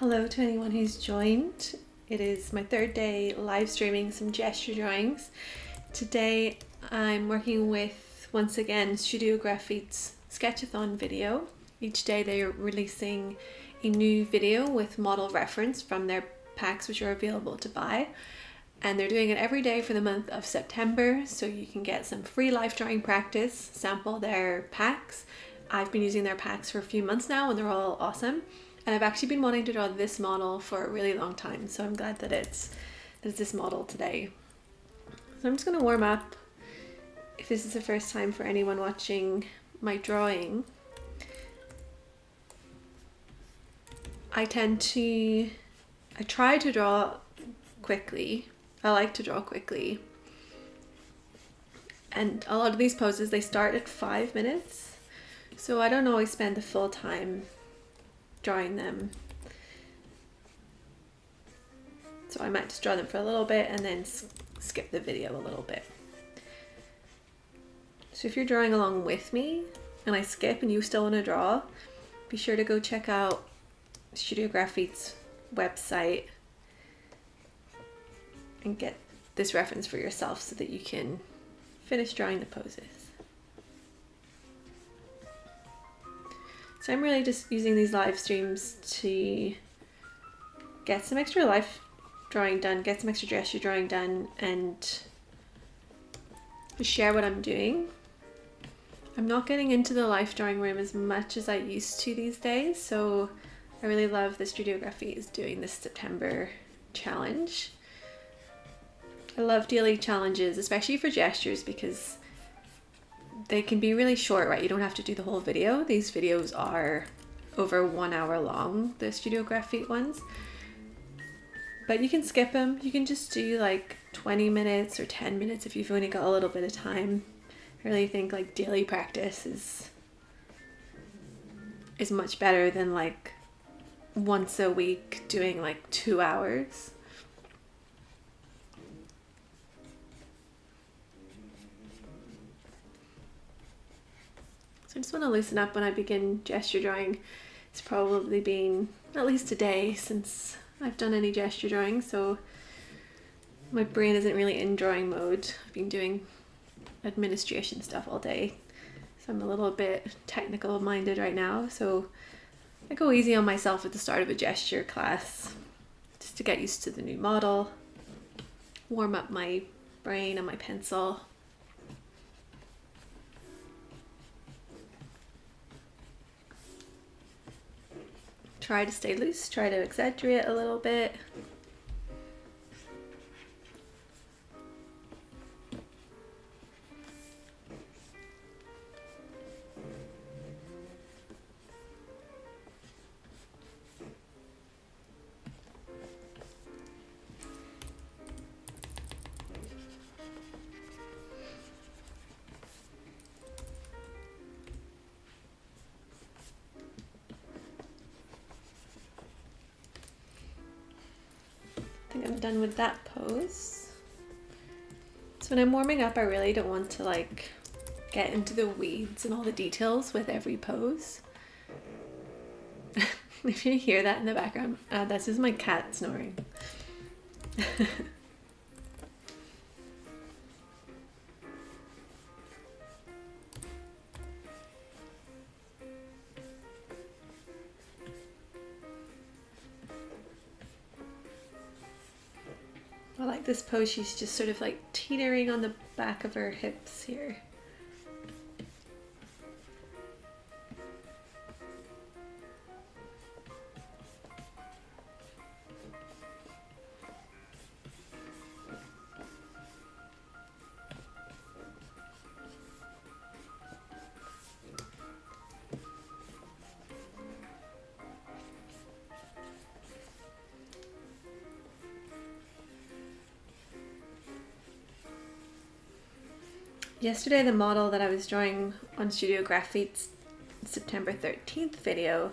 Hello to anyone who's joined. It is my third day live streaming some gesture drawings. Today I'm working with, once again, Studio Grafit's Sketch-a-Thon video. Each day they're releasing a new video with model reference from their packs which are available to buy. And they're doing it every day for the month of September, so you can get some free live drawing practice, sample their packs. I've been using their packs for a few months now and they're all awesome. And I've actually been wanting to draw this model for a really long time, so I'm glad that it's this model today. So I'm just going to warm up. If this is the first time for anyone watching my drawing, I try to draw quickly. I like to draw quickly. And a lot of these poses, they start at 5 minutes. So I don't always spend the full time drawing them. So I might just draw them for a little bit and then skip the video a little bit. So if you're drawing along with me and I skip and you still want to draw, be sure to go check out Studio Grafit's website and get this reference for yourself so that you can finish drawing the poses. So I'm really just using these live streams to get some extra live drawing done, get some extra gesture drawing done, and share what I'm doing. I'm not getting into the live drawing room as much as I used to these days, so I really love that Studio Grafit is doing this September challenge. I love daily challenges, especially for gestures, because they can be really short, right? You don't have to do the whole video. These videos are over 1 hour long, the Studio Grafit ones. But you can skip them. You can just do like 20 minutes or 10 minutes if you've only got a little bit of time. I really think like daily practice is much better than like once a week doing like 2 hours. I just want to loosen up when I begin gesture drawing. It's probably been at least a day since I've done any gesture drawing, so my brain isn't really in drawing mode. I've been doing administration stuff all day, so I'm a little bit technical minded right now, so I go easy on myself at the start of a gesture class just to get used to the new model, warm up my brain and my pencil. Try to stay loose, try to exaggerate a little bit. I'm done with that pose. So when I'm warming up, I really don't want to like get into the weeds and all the details with every pose. If you hear that in the background, that's just my cat snoring. I like this pose, she's just sort of like teetering on the back of her hips here. Yesterday, the model that I was drawing on Studio Grafit's September 13th video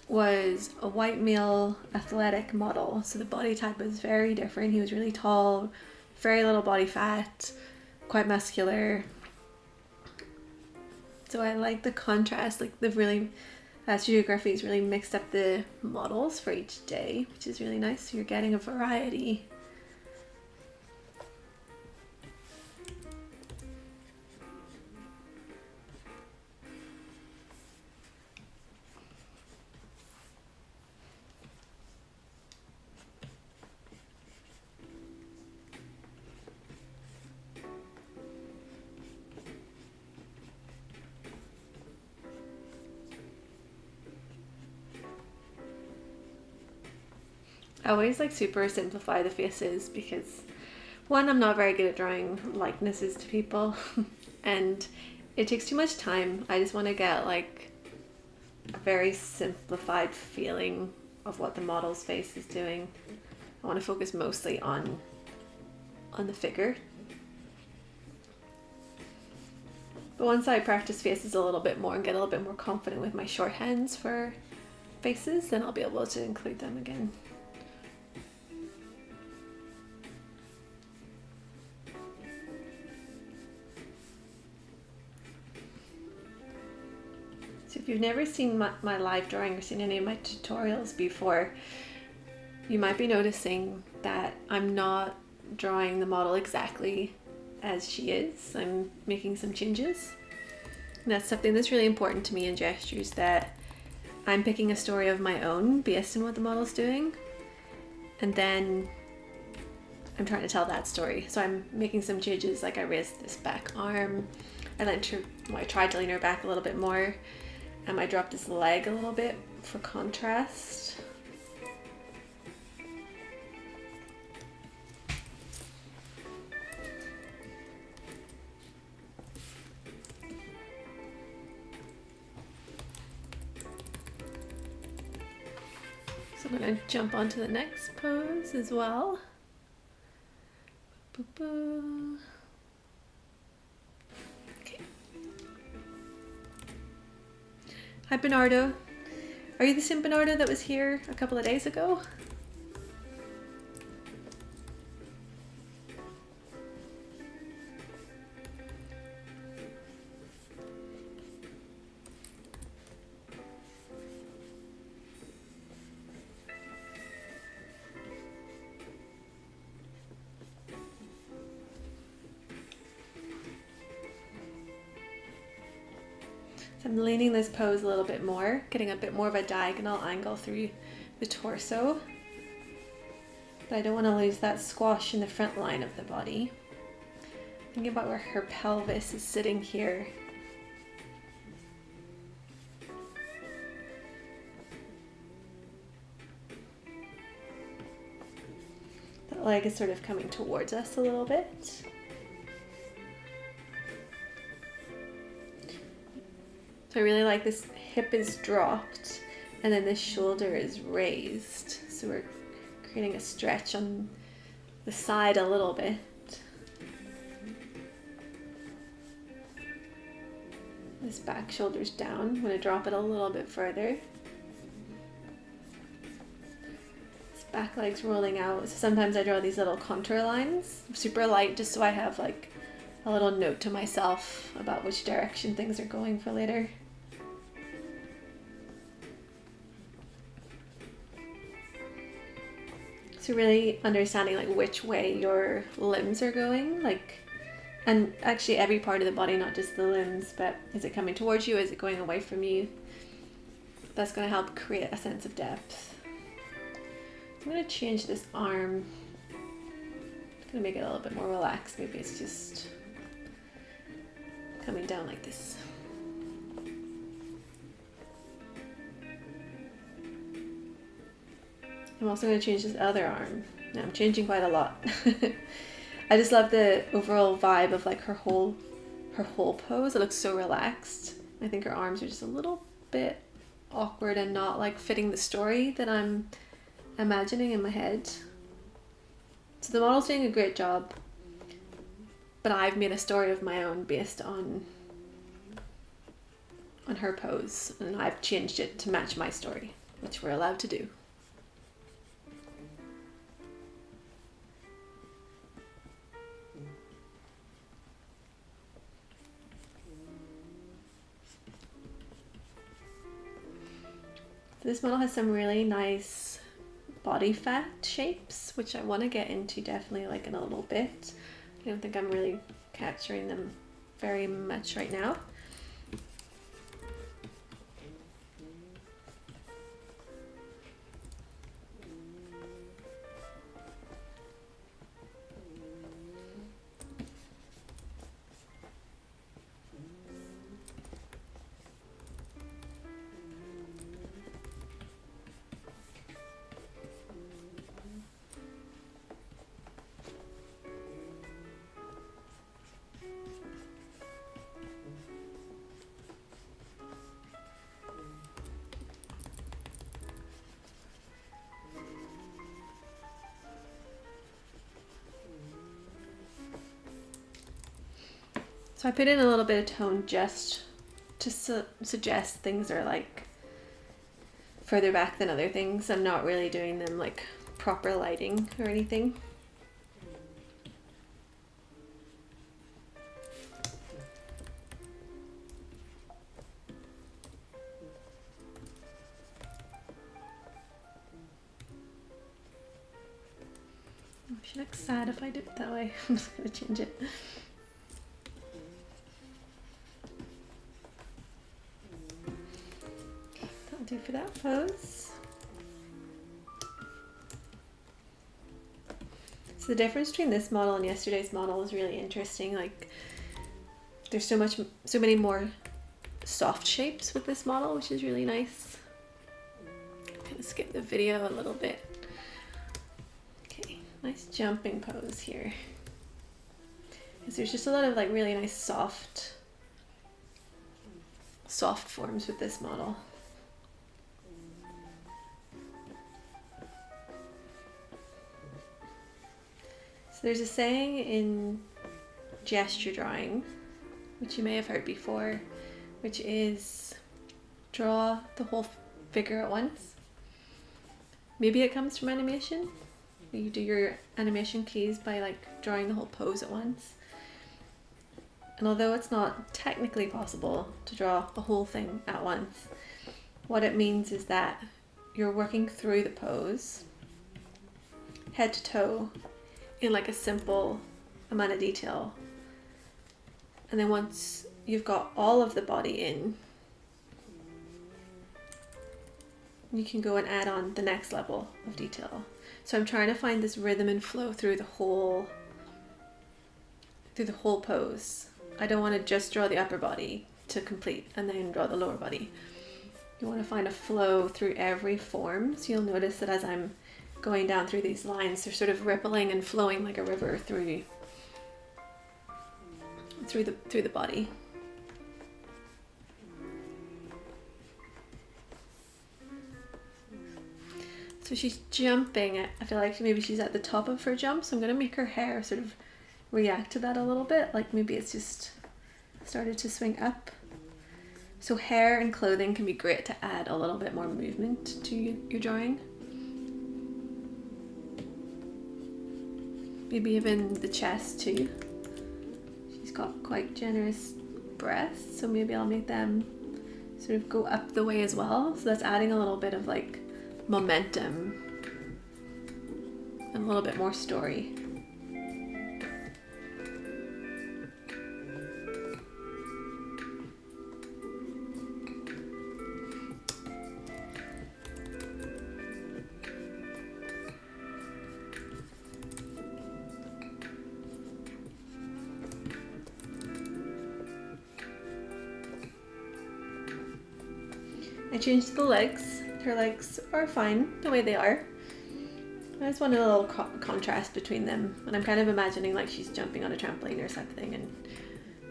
was a white male athletic model. So the body type was very different. He was really tall, very little body fat, quite muscular. So I like the contrast, like the really Studio Grafit's really mixed up the models for each day, which is really nice. So you're getting a variety. I always like super simplify the faces because one, I'm not very good at drawing likenesses to people and it takes too much time. I just want to get like a very simplified feeling of what the model's face is doing. I want to focus mostly on the figure. But once I practice faces a little bit more and get a little bit more confident with my shorthands for faces, then I'll be able to include them again. So if you've never seen my live drawing or seen any of my tutorials before, you might be noticing that I'm not drawing the model exactly as she is. I'm making some changes. And that's something that's really important to me in gestures, that I'm picking a story of my own based on what the model's doing. And then I'm trying to tell that story. So I'm making some changes, like I raised this back arm. I tried to lean her back a little bit more. I dropped this leg a little bit for contrast. So I'm going to jump onto the next pose as well. Okay. Hi Bernardo. Are you the same Bernardo that was here a couple of days ago? So I'm leaning this pose a little bit more, getting a bit more of a diagonal angle through the torso. But I don't want to lose that squash in the front line of the body. Thinking about where her pelvis is sitting here. That leg is sort of coming towards us a little bit. So I really like this hip is dropped and then this shoulder is raised. So we're creating a stretch on the side a little bit. This back shoulder's down. I'm going to drop it a little bit further. This back leg's rolling out. So sometimes I draw these little contour lines, super light, just so I have like a little note to myself about which direction things are going for later. So really understanding like which way your limbs are going, like, and actually every part of the body, not just the limbs, but is it coming towards you? Is it going away from you? That's going to help create a sense of depth. I'm going to change this arm. I'm going to make it a little bit more relaxed. Maybe it's just coming down like this. I'm also going to change this other arm. Now I'm changing quite a lot. I just love the overall vibe of like her whole pose. It looks so relaxed. I think her arms are just a little bit awkward and not like fitting the story that I'm imagining in my head. So the model's doing a great job, but I've made a story of my own based on her pose, and I've changed it to match my story, which we're allowed to do. This model has some really nice body fat shapes, which I want to get into definitely like in a little bit. I don't think I'm really capturing them very much right now. So I put in a little bit of tone just to suggest things are like further back than other things. I'm not really doing them like proper lighting or anything. She looks sad if I do it that way. I'm just going to change it. That'll do for that pose. So the difference between this model and yesterday's model was really interesting. Like, there's so many more soft shapes with this model, which is really nice. I'm going to skip the video a little bit. Nice jumping pose here. Because there's just a lot of like really nice soft forms with this model. So there's a saying in gesture drawing, which you may have heard before, which is draw the whole figure at once. Maybe it comes from animation. You do your animation keys by like drawing the whole pose at once. And although it's not technically possible to draw the whole thing at once, what it means is that you're working through the pose, head to toe, in like a simple amount of detail. And then once you've got all of the body in, you can go and add on the next level of detail. So I'm trying to find this rhythm and flow through the whole pose. I don't want to just draw the upper body to complete and then draw the lower body. You want to find a flow through every form. So you'll notice that as I'm going down through these lines, they're sort of rippling and flowing like a river through the body. So she's jumping. I feel like maybe she's at the top of her jump, so I'm going to make her hair sort of react to that a little bit. Like maybe it's just started to swing up. So hair and clothing can be great to add a little bit more movement to your drawing. Maybe even the chest too. She's got quite generous breasts, so maybe I'll make them sort of go up the way as well. So that's adding a little bit of like momentum and a little bit more story. I changed the legs. Her legs are fine the way they are. I just wanted a little contrast between them, and I'm kind of imagining like she's jumping on a trampoline or something and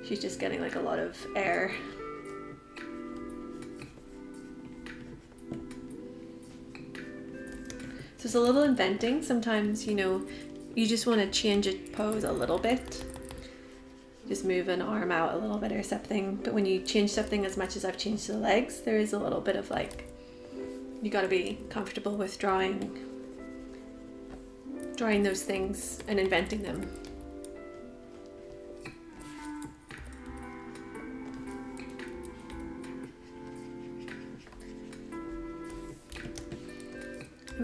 she's just getting like a lot of air. So it's a little inventing. Sometimes, you know, you just want to change a pose a little bit. Just move an arm out a little bit or something. But when you change something as much as I've changed the legs, there is a little bit of like, you got to be comfortable with drawing those things and inventing them.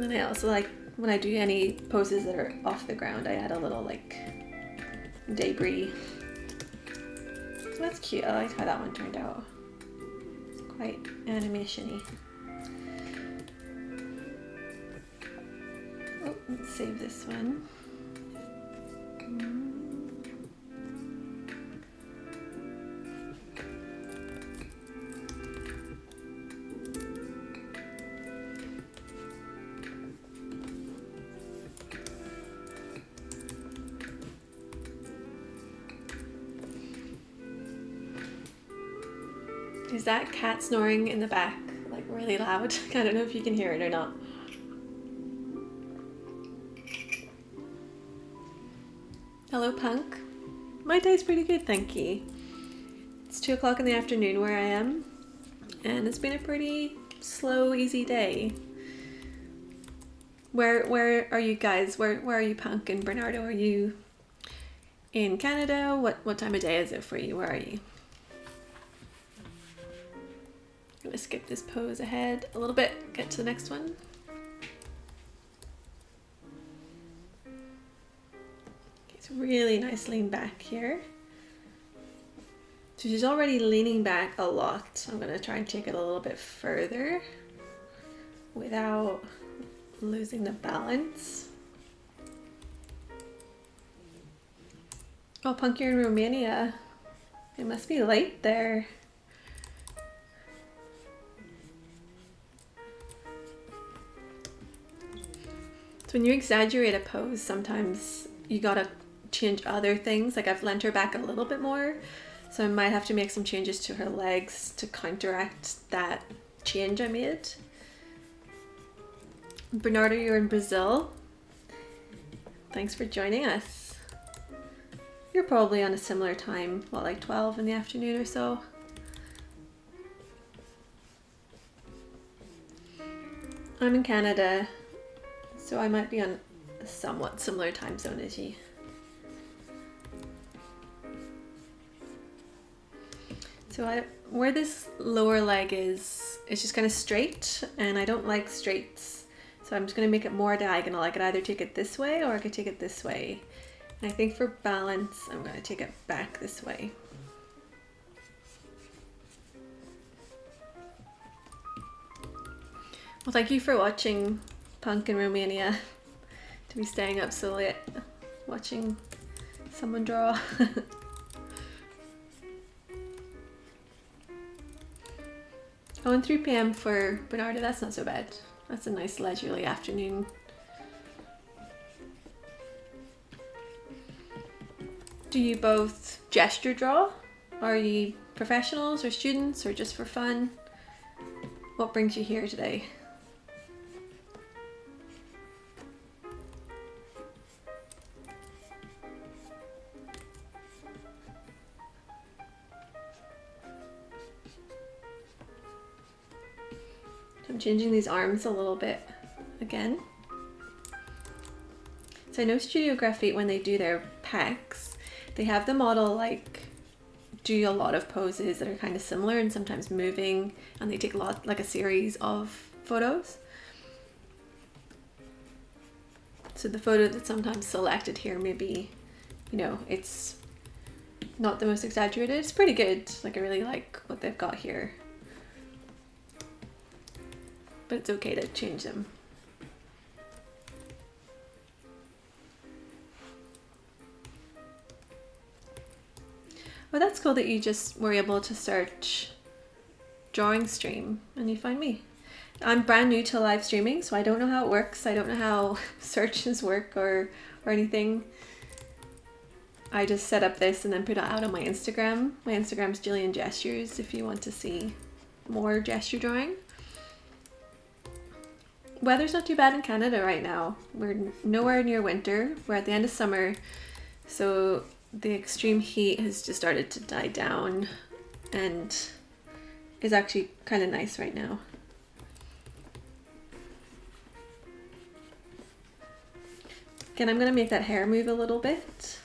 And then I also like when I do any poses that are off the ground, I add a little like debris. So that's cute. I like how that one turned out. It's quite animation-y. Oh, let's save this one. Is that cat snoring in the back like really loud? I don't know if you can hear it or not. Hello, Punk. My day's pretty good, thank you. It's 2 o'clock in the afternoon where I am, and it's been a pretty slow, easy day. Where are you guys? Where are you, Punk and Bernardo? Are you in Canada? What time of day is it for you? Where are you? I'm gonna skip this pose ahead a little bit, get to the next one. It's really nice lean back here. So she's already leaning back a lot. I'm gonna try and take it a little bit further without losing the balance. Oh, Punk, you're in Romania. It must be late there. So when you exaggerate a pose, sometimes you gotta change other things. Like I've lent her back a little bit more, so I might have to make some changes to her legs to counteract that change I made. Bernardo, you're in Brazil. Thanks for joining us. You're probably on a similar time, what, like 12 in the afternoon or so? I'm in Canada, so I might be on a somewhat similar time zone as you. So where this lower leg is, it's just kind of straight, and I don't like straights. So I'm just going to make it more diagonal. I could either take it this way or I could take it this way. And I think for balance, I'm going to take it back this way. Well, thank you for watching, Punk in Romania, to be staying up so late watching someone draw. Oh, and 3 p.m. for Bernardo, that's not so bad. That's a nice leisurely afternoon. Do you both gesture draw? Are you professionals or students or just for fun? What brings you here today? I'm changing these arms a little bit again. So I know Studio Grafit, when they do their packs, they have the model like do a lot of poses that are kind of similar and sometimes moving, and they take a lot, like a series of photos. So the photo that's sometimes selected here, maybe, you know, it's not the most exaggerated. It's pretty good. Like I really like what they've got here. But it's okay to change them. Well, that's cool that you just were able to search drawing stream and you find me. I'm brand new to live streaming, so I don't know how it works. I don't know how searches work or anything. I just set up this and then put it out on my Instagram. My Instagram's Gillian Gestures if you want to see more gesture drawing. Weather's not too bad in Canada right now. We're nowhere near winter. We're at the end of summer, so the extreme heat has just started to die down and is actually kind of nice right now. Again, I'm going to make that hair move a little bit.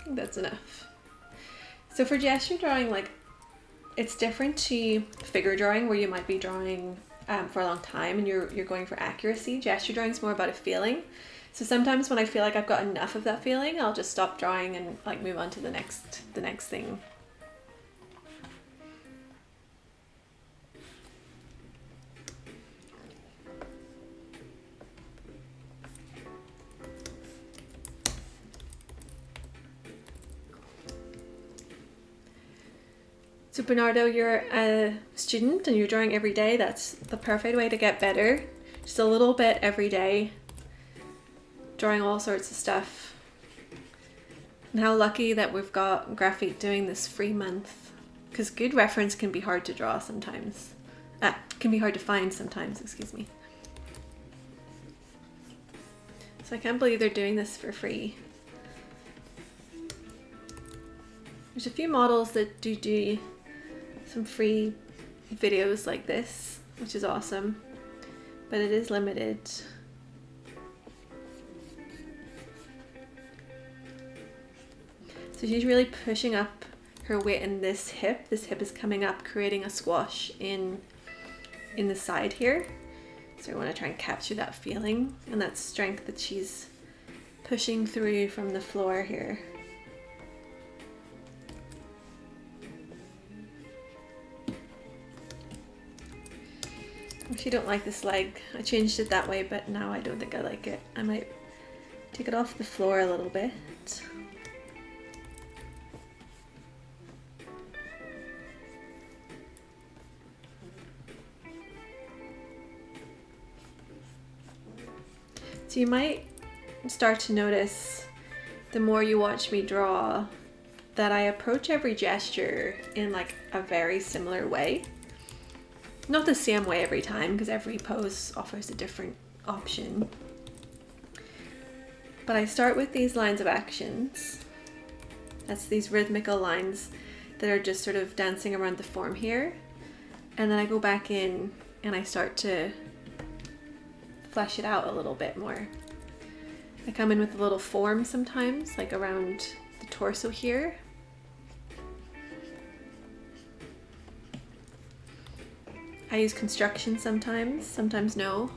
think that's enough. So for gesture drawing, like, it's different to figure drawing where you might be drawing for a long time and you're going for accuracy. Gesture drawing is more about a feeling. So sometimes when I feel like I've got enough of that feeling, I'll just stop drawing and like move on to the next thing. So Bernardo, you're a student and you're drawing every day. That's the perfect way to get better. Just a little bit every day, drawing all sorts of stuff. And how lucky that we've got Grafit doing this free month, because good reference can be hard to draw sometimes. Can be hard to find sometimes, excuse me. So I can't believe they're doing this for free. There's a few models that do some free videos like this, which is awesome, but it is limited. So she's really pushing up her weight in this hip. This hip is coming up, creating a squash in the side here. So I want to try and capture that feeling and that strength that she's pushing through from the floor here. I actually don't like this leg. I changed it that way, but now I don't think I like it. I might take it off the floor a little bit. So you might start to notice, the more you watch me draw, that I approach every gesture in like a very similar way. Not the same way every time, because every pose offers a different option. But I start with these lines of actions. That's these rhythmical lines that are just sort of dancing around the form here. And then I go back in and I start to flesh it out a little bit more. I come in with a little form sometimes, like around the torso here. I use construction sometimes, sometimes no.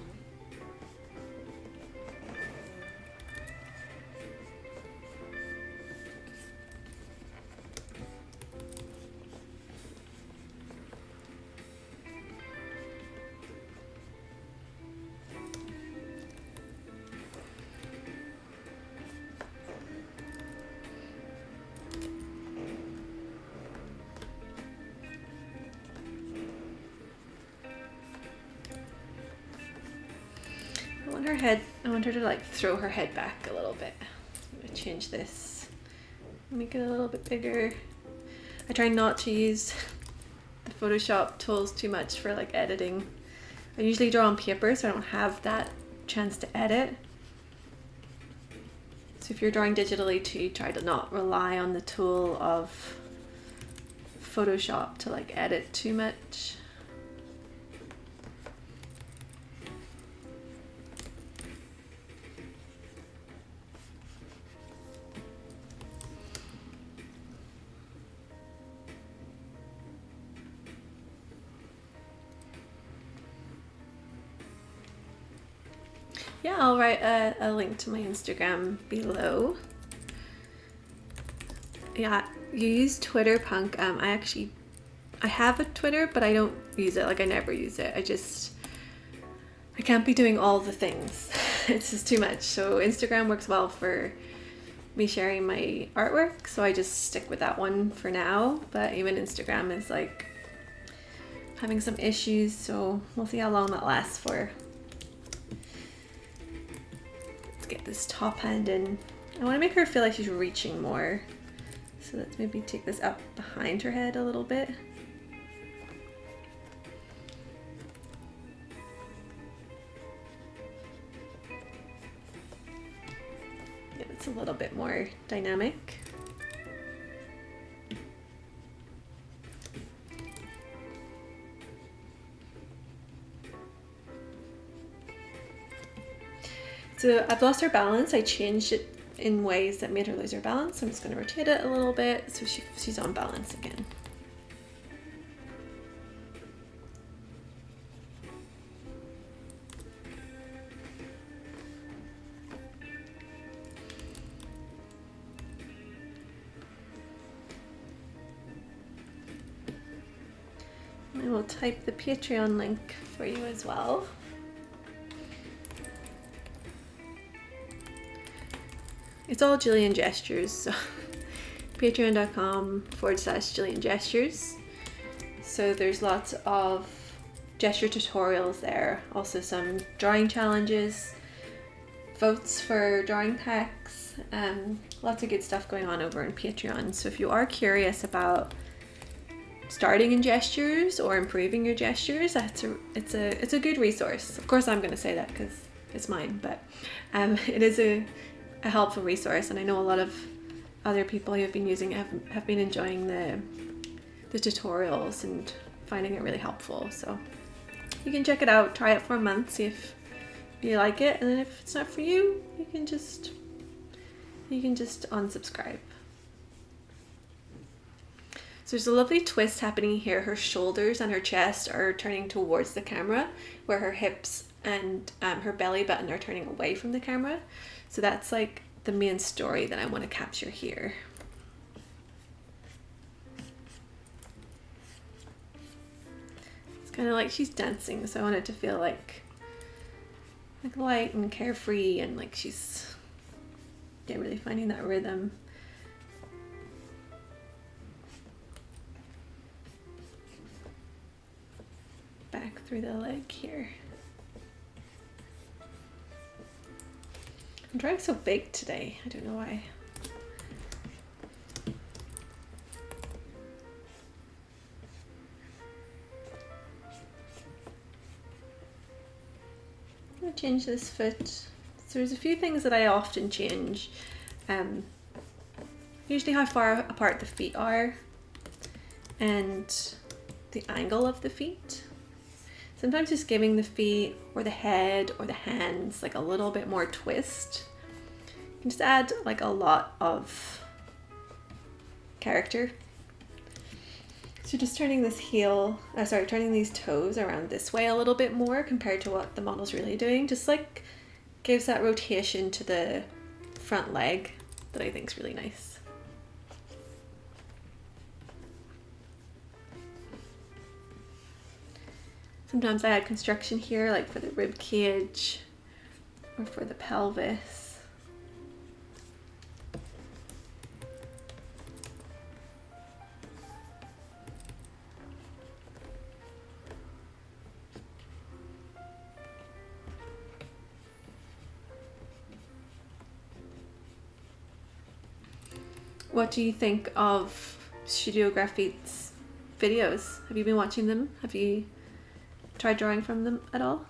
I want her to like throw her head back a little bit. I'm gonna change this, make it a little bit bigger. I try not to use the Photoshop tools too much for like editing. I usually draw on paper, so I don't have that chance to edit. So if you're drawing digitally too, try to not rely on the tool of Photoshop to like edit too much. Yeah, I'll write a link to my Instagram below. Yeah, you use Twitter, Punk. I have a Twitter, but I don't use it. Like, I never use it. I can't be doing all the things. It's just too much. So Instagram works well for me sharing my artwork, so I just stick with that one for now. But even Instagram is like having some issues, so we'll see how long that lasts for. Get this top hand in. I want to make her feel like she's reaching more. So let's maybe take this up behind her head a little bit. Yeah, it's a little bit more dynamic. So I've lost her balance. I changed it in ways that made her lose her balance. I'm just going to rotate it a little bit so she's on balance again. I will type the Patreon link for you as well. It's all Gillian gestures, so patreon.com/Gillian gestures. So there's lots of gesture tutorials there, also some drawing challenges, votes for drawing packs, lots of good stuff going on over on Patreon. So if you are curious about starting in gestures or improving your gestures, it's a good resource. Of course I'm going to say that because it's mine, but it is a helpful resource, and I know a lot of other people who have been using it have been enjoying the tutorials and finding it really helpful. So you can check it out, try it for a month, see if you like it, and then if it's not for you, you can just unsubscribe. So there's a lovely twist happening here. Her shoulders and her chest are turning towards the camera, where her hips and her belly button are turning away from the camera. So that's like the main story that I want to capture here. It's kind of like she's dancing, so I want it to feel like light and carefree, and like she's really finding that rhythm. Back through the leg here. I'm drawing so big today, I don't know why. I'm going to change this foot. So there's a few things that I often change. Usually how far apart the feet are and the angle of the feet. Sometimes just giving the feet or the head or the hands like a little bit more twist can just add like a lot of character. So just turning this turning these toes around this way a little bit more compared to what the model's really doing, just like gives that rotation to the front leg that I think is really nice. Sometimes I add construction here, like for the rib cage or for the pelvis. What do you think of Studio Grafit's videos? Have you been watching them? Have you tried drawing from them at all?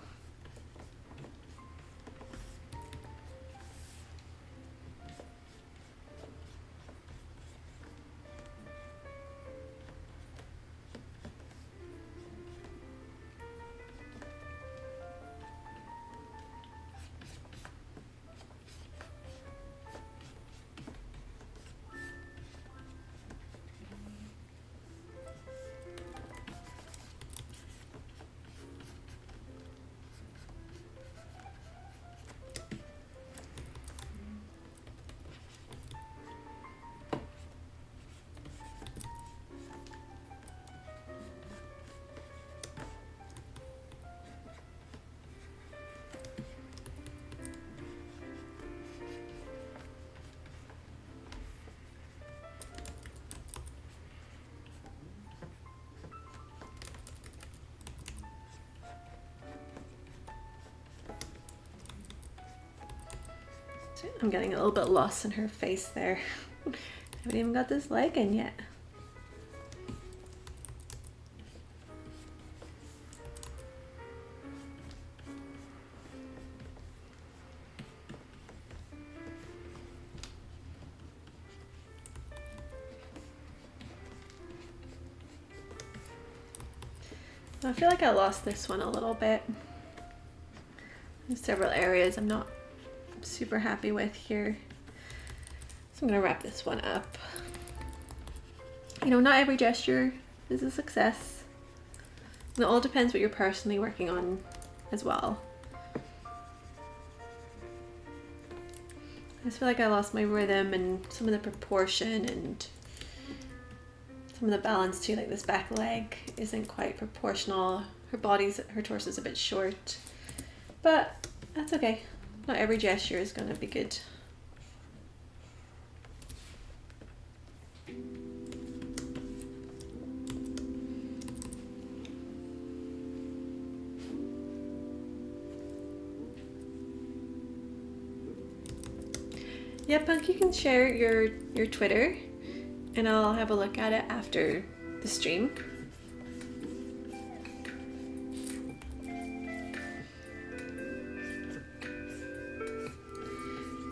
I'm getting a little bit lost in her face there. I haven't even got this leg in yet. I feel like I lost this one a little bit. There's several areas I'm not super happy with here. So I'm gonna wrap this one up. You know, not every gesture is a success. And it all depends what you're personally working on as well. I just feel like I lost my rhythm and some of the proportion and some of the balance too, like this back leg isn't quite proportional. Her torso's a bit short, but that's okay. Not every gesture is gonna be good. Yeah, Punk, you can share your Twitter and I'll have a look at it after the stream.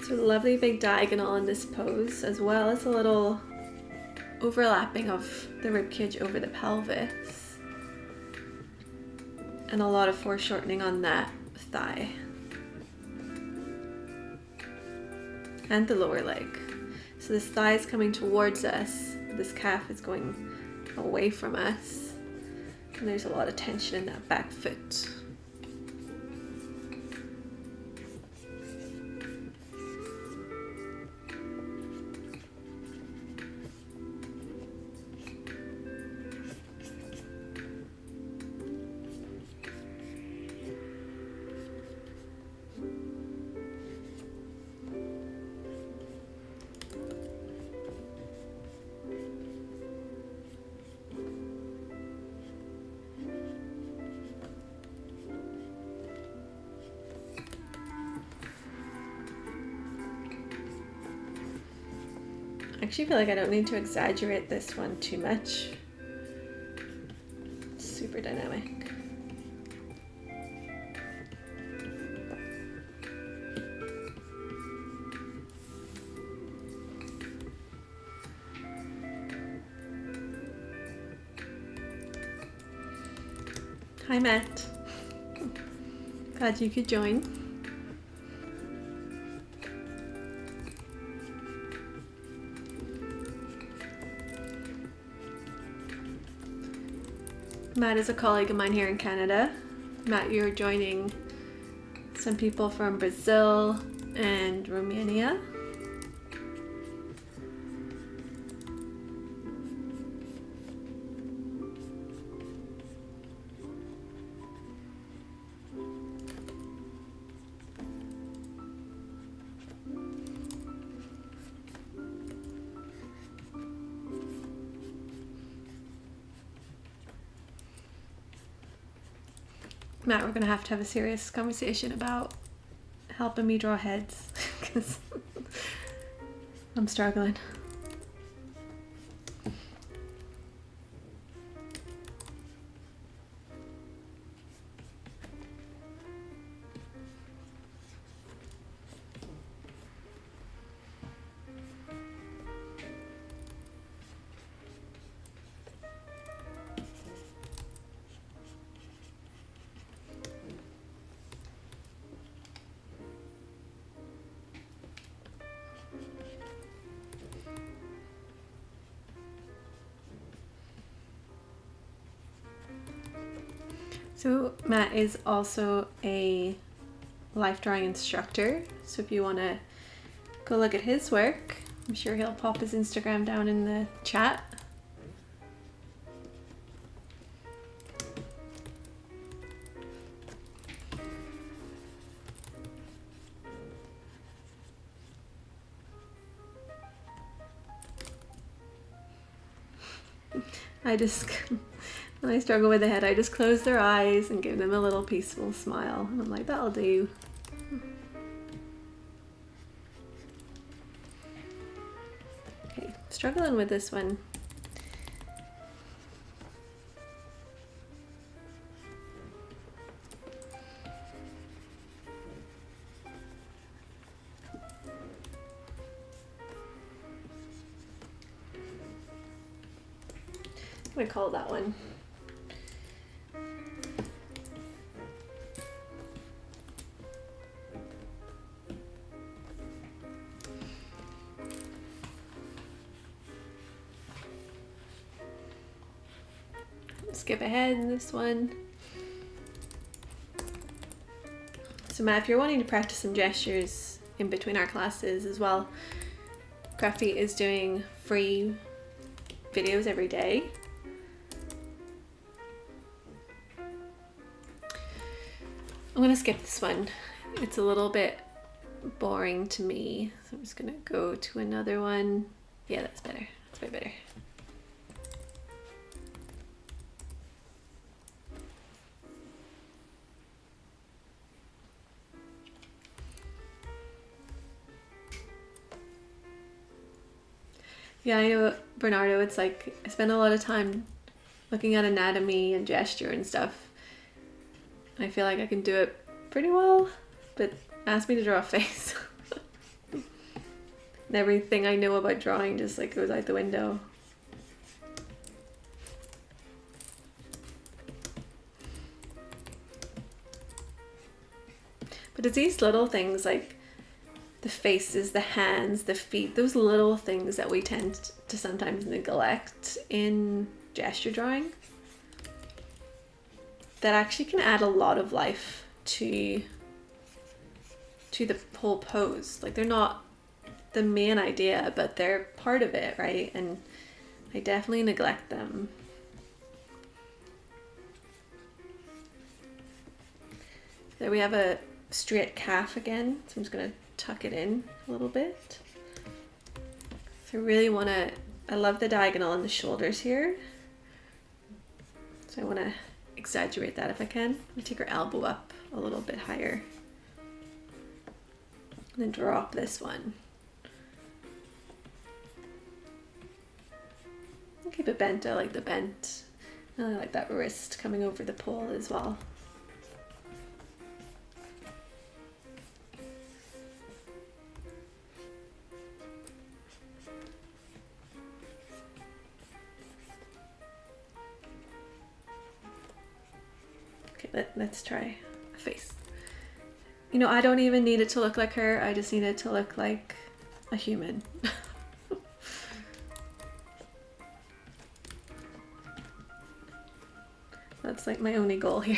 So lovely big diagonal in this pose, as well as a little overlapping of the ribcage over the pelvis. And a lot of foreshortening on that thigh. And the lower leg. So this thigh is coming towards us, this calf is going away from us, and there's a lot of tension in that back foot. I actually feel like I don't need to exaggerate this one too much. It's super dynamic. Hi Matt. Glad you could join. Matt is a colleague of mine here in Canada. Matt, you're joining some people from Brazil and Romania. Matt, we're gonna have to have a serious conversation about helping me draw heads because I'm struggling. So Matt is also a life drawing instructor, so if you want to go look at his work, I'm sure he'll pop his Instagram down in the chat. When I struggle with the head, I just close their eyes and give them a little peaceful smile. And I'm like, that'll do. Okay, struggling with this one. I'm gonna call that one. skip ahead in this one. So Matt, if you're wanting to practice some gestures in between our classes as well, Grafit is doing free videos every day. I'm gonna skip this one. It's a little bit boring to me, so I'm just gonna go to another one. Yeah, that's better. That's way better. Yeah, I know, Bernardo, it's like I spend a lot of time looking at anatomy and gesture and stuff. I feel like I can do it pretty well, but ask me to draw a face. And everything I know about drawing just like goes out the window. But it's these little things like the faces, the hands, the feet, those little things that we tend to sometimes neglect in gesture drawing that actually can add a lot of life to the whole pose. Like, they're not the main idea, but they're part of it, right? And I definitely neglect them. There we have a straight calf again, so I'm just gonna tuck it in a little bit. So I really want to, I love the diagonal on the shoulders here, so I want to exaggerate that if I can. I'm gonna take her elbow up a little bit higher and then drop this one. I'll keep it bent. I like the bent, and I like that wrist coming over the pole as well. Let's try a face. You know, I don't even need it to look like her. I just need it to look like a human. That's like my only goal here.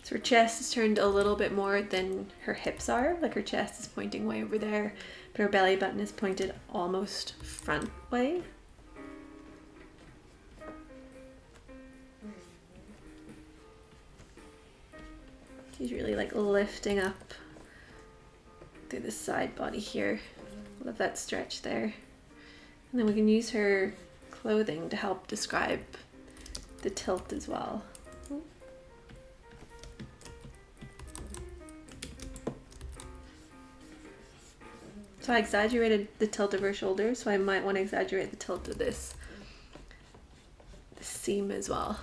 So her chest is turned a little bit more than her hips are. Like, her chest is pointing way over there, but her belly button is pointed almost front way. She's really like lifting up through the side body here. Love that stretch there. And then we can use her clothing to help describe the tilt as well. So I exaggerated the tilt of her shoulders, so I might want to exaggerate the tilt of this seam as well.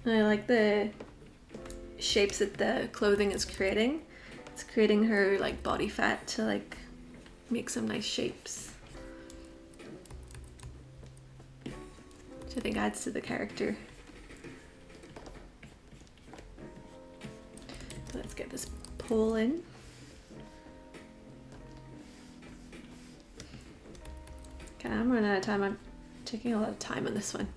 And I like the shapes that the clothing is creating. It's creating her like body fat to like make some nice shapes, which I think adds to the character. So let's get this pole in. Okay, I'm running out of time. I'm taking a lot of time on this one.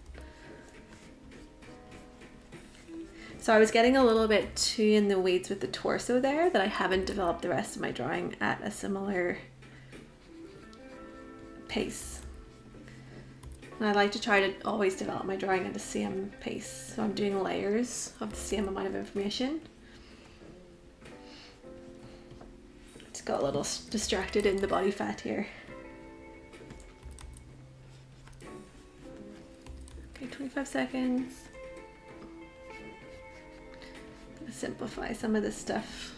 So I was getting a little bit too in the weeds with the torso there, that I haven't developed the rest of my drawing at a similar pace. And I like to try to always develop my drawing at the same pace. So I'm doing layers of the same amount of information. Just got a little distracted in the body fat here. Okay, 25 seconds. I'm gonna simplify some of this stuff.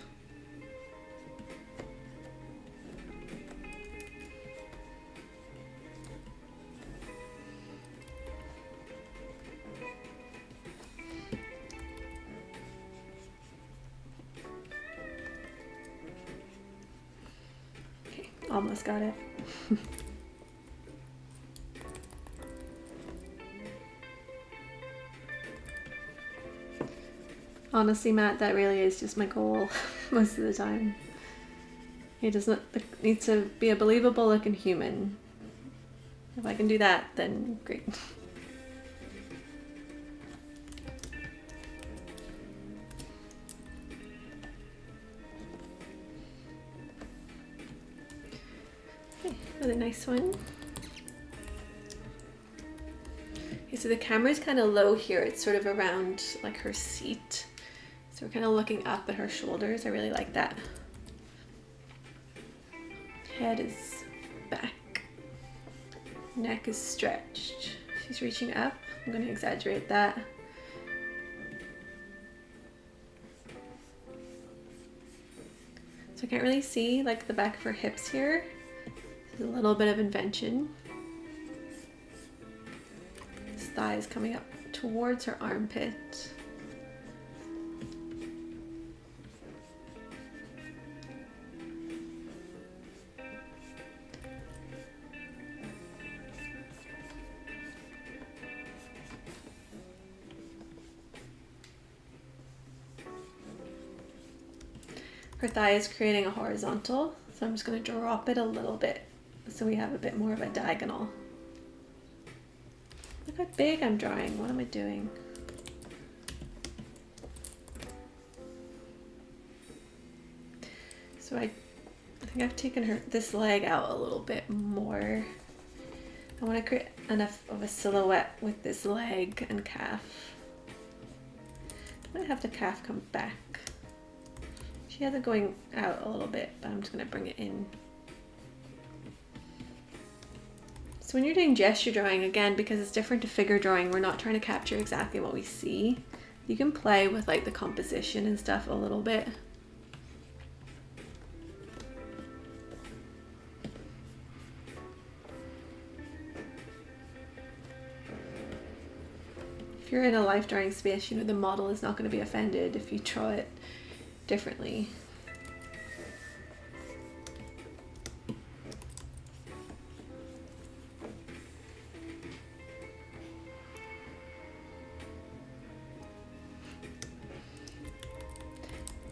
Almost got it. Honestly, Matt, that really is just my goal most of the time. He doesn't need to be a believable looking human. If I can do that, then great. Okay, another nice one. Okay, so the camera's kind of low here. It's sort of around like her seat. So we're kind of looking up at her shoulders. I really like that. Head is back. Neck is stretched. She's reaching up. I'm going to exaggerate that. So I can't really see like the back of her hips here. There's a little bit of invention. This thigh is coming up towards her armpit. Her thigh is creating a horizontal, so I'm just going to drop it a little bit so we have a bit more of a diagonal. Look how big I'm drawing. What am I doing? So I think I've taken this leg out a little bit more. I want to create enough of a silhouette with this leg and calf. I might have the calf come back. She has it going out a little bit, but I'm just going to bring it in. So when you're doing gesture drawing, again, because it's different to figure drawing, we're not trying to capture exactly what we see. You can play with like the composition and stuff a little bit. If you're in a life drawing space, you know, the model is not going to be offended if you draw it differently.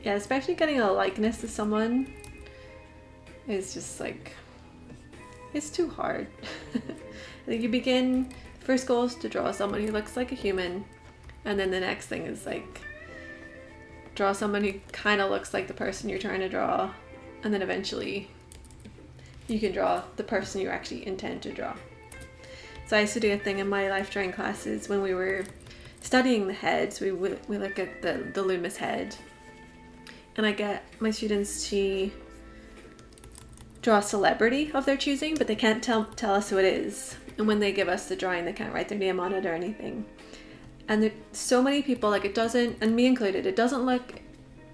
Yeah, especially getting a likeness to someone is just like, it's too hard. I think you begin, first goal is to draw someone who looks like a human, and then the next thing is like, draw someone who kind of looks like the person you're trying to draw, and then eventually you can draw the person you actually intend to draw. So I used to do a thing in my life drawing classes when we were studying the heads. We look at the Loomis head, and I get my students to draw a celebrity of their choosing, but they can't tell us who it is. And when they give us the drawing, they can't write their name on it or anything. And there's so many people, like, it doesn't, and me included, it doesn't look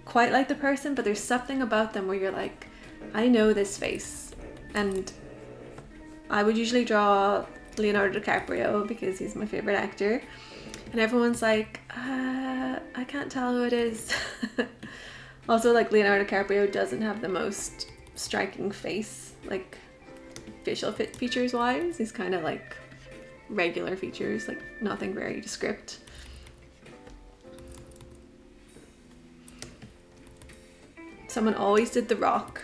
quite like the person, but there's something about them where you're like, I know this face. And I would usually draw Leonardo DiCaprio because he's my favorite actor. And everyone's like, I can't tell who it is. Also, like, Leonardo DiCaprio doesn't have the most striking face, like facial features wise. He's kind of like regular features, like nothing very descript. Someone always did The Rock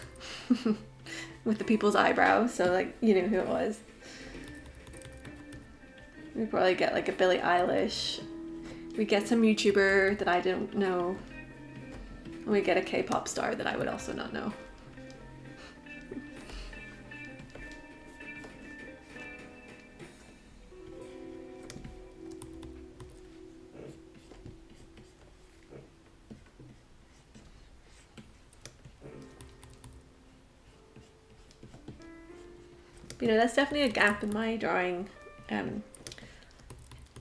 with the people's eyebrows, so like you knew who it was. We probably get like a Billie Eilish. We get some YouTuber that I didn't know. And we get a K-pop star that I would also not know. You know, that's definitely a gap in my drawing,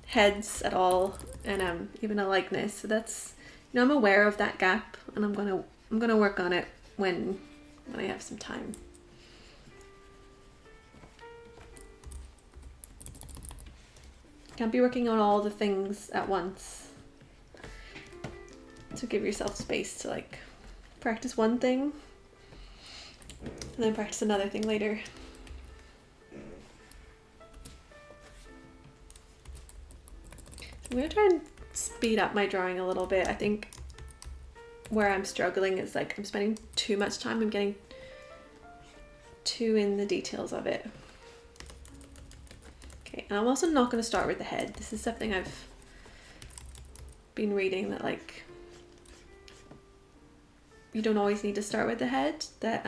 heads at all, and even a likeness. So that's, you know, I'm aware of that gap, and I'm gonna work on it when I have some time. Can't be working on all the things at once. So give yourself space to like practice one thing and then practice another thing later. I'm going to try and speed up my drawing a little bit. I think where I'm struggling is like I'm spending too much time. I'm getting too in the details of it. Okay, and I'm also not going to start with the head. This is something I've been reading, that like you don't always need to start with the head, that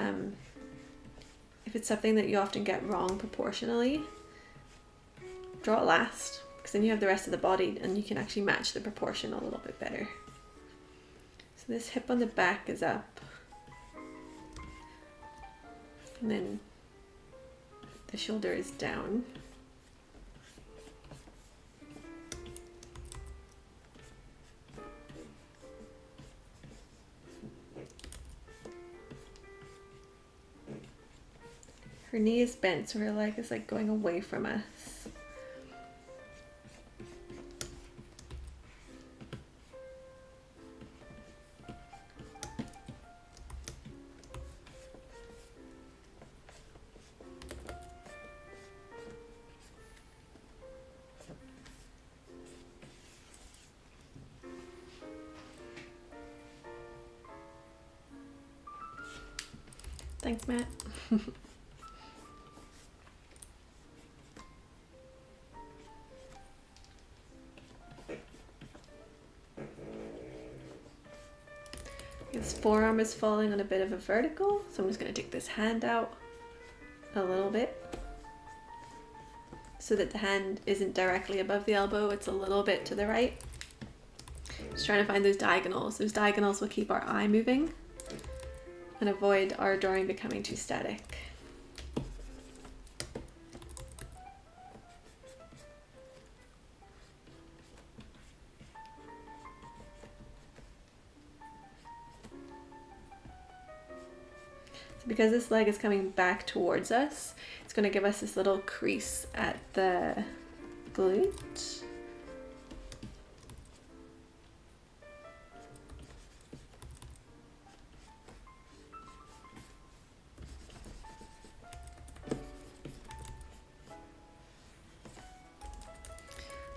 if it's something that you often get wrong proportionally, draw it last, because then you have the rest of the body and you can actually match the proportion a little bit better. So this hip on the back is up, and then the shoulder is down. Her knee is bent, so her leg is like going away from us. Thanks, Matt. His forearm is falling on a bit of a vertical, so I'm just going to take this hand out a little bit so that the hand isn't directly above the elbow, it's a little bit to the right. Just trying to find those diagonals. Those diagonals will keep our eye moving and avoid our drawing becoming too static. So because this leg is coming back towards us, it's going to give us this little crease at the glute.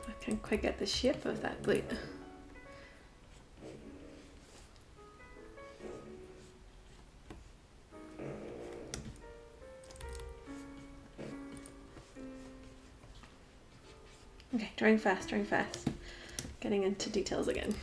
I can't quite get the shape of that glute. Okay, drawing fast, getting into details again.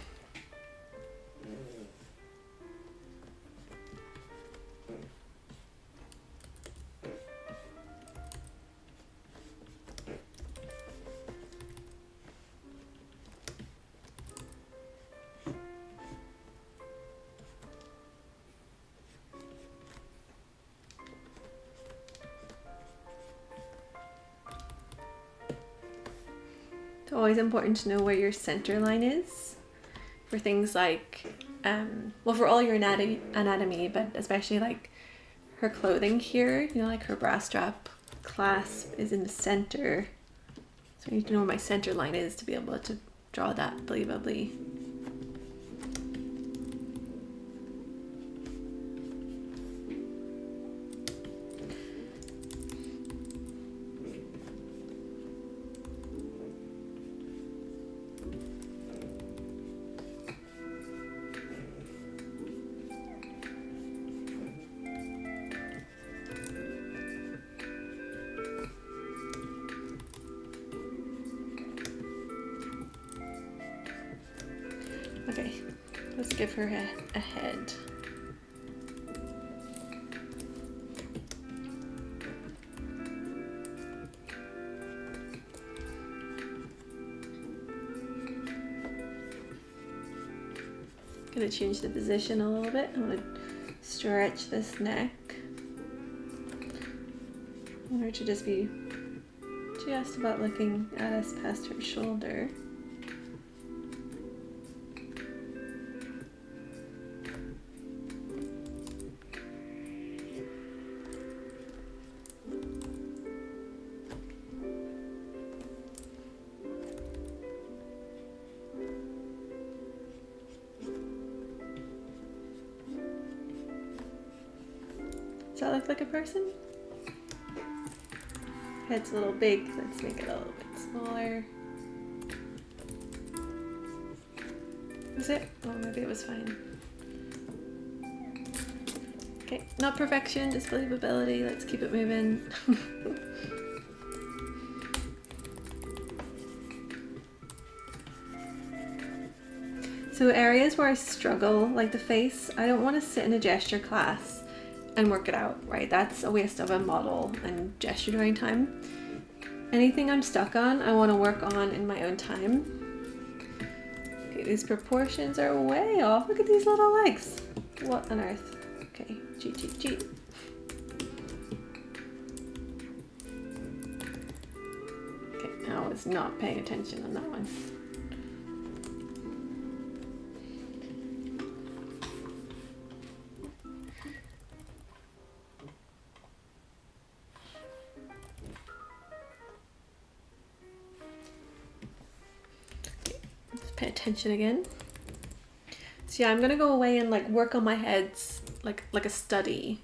It's always important to know where your center line is for things like, well, for all your anatomy, but especially like her clothing here, you know, like her bra strap clasp is in the center. So I need to know where my center line is to be able to draw that believably. Okay, let's give her a head. Gonna change the position a little bit. I'm gonna stretch this neck. I want her to just be just about looking at us past her shoulder. Does that look like a person? Head's a little big, let's make it a little bit smaller. Was it? Oh, maybe it was fine. Okay, not perfection, just believability. Let's keep it moving. So areas where I struggle, like the face, I don't want to sit in a gesture class and work it out, right? That's a waste of a model and gesture drawing time. Anything I'm stuck on, I want to work on in my own time. Okay, these proportions are way off. Look at these little legs. What on earth? Okay, cheat. Okay, I was not paying attention on that one. Pay attention again. So yeah, I'm gonna go away and like work on my heads like a study,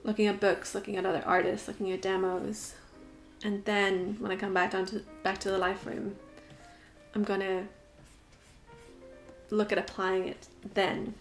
looking at books, looking at other artists, looking at demos, and then when I come back to the life room, I'm gonna look at applying it then.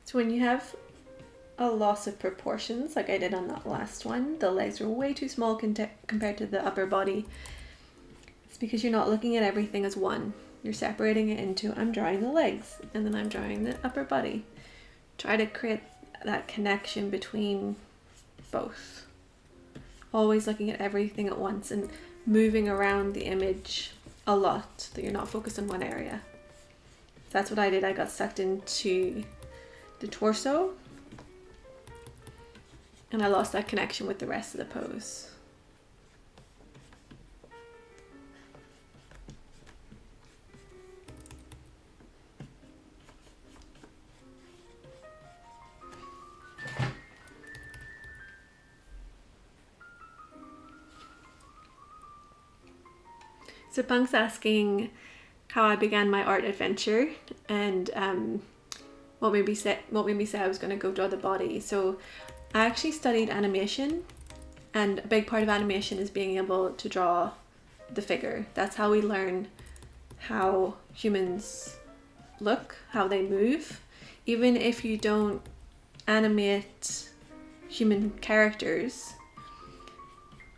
So when you have a loss of proportions, like I did on that last one, the legs were way too small compared to the upper body. It's because you're not looking at everything as one. You're separating it into, I'm drawing the legs and then I'm drawing the upper body. Try to create that connection between both. Always looking at everything at once and moving around the image a lot, so that you're not focused on one area. So that's what I did. I got sucked into the torso and I lost that connection with the rest of the pose. So Punk's asking how I began my art adventure and what made me say I was going to go draw the body. So I actually studied animation, and a big part of animation is being able to draw the figure. That's how we learn how humans look, how they move. Even if you don't animate human characters,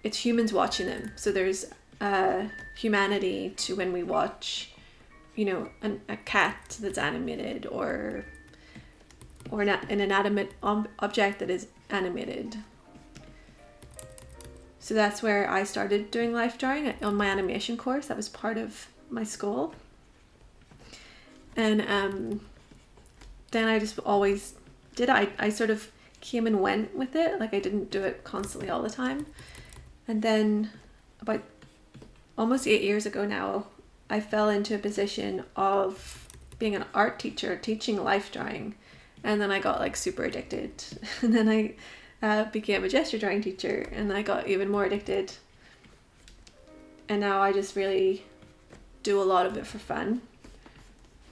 it's humans watching them. So there's humanity to when we watch, you know, a cat that's animated or an inanimate object that is animated. So that's where I started doing life drawing on my animation course. That was part of my school. And then I just always did it. I sort of came and went with it. Like I didn't do it constantly all the time. And then about almost 8 years ago now, I fell into a position of being an art teacher, teaching life drawing. And then I got like super addicted. And then I became a gesture drawing teacher and I got even more addicted. And now I just really do a lot of it for fun.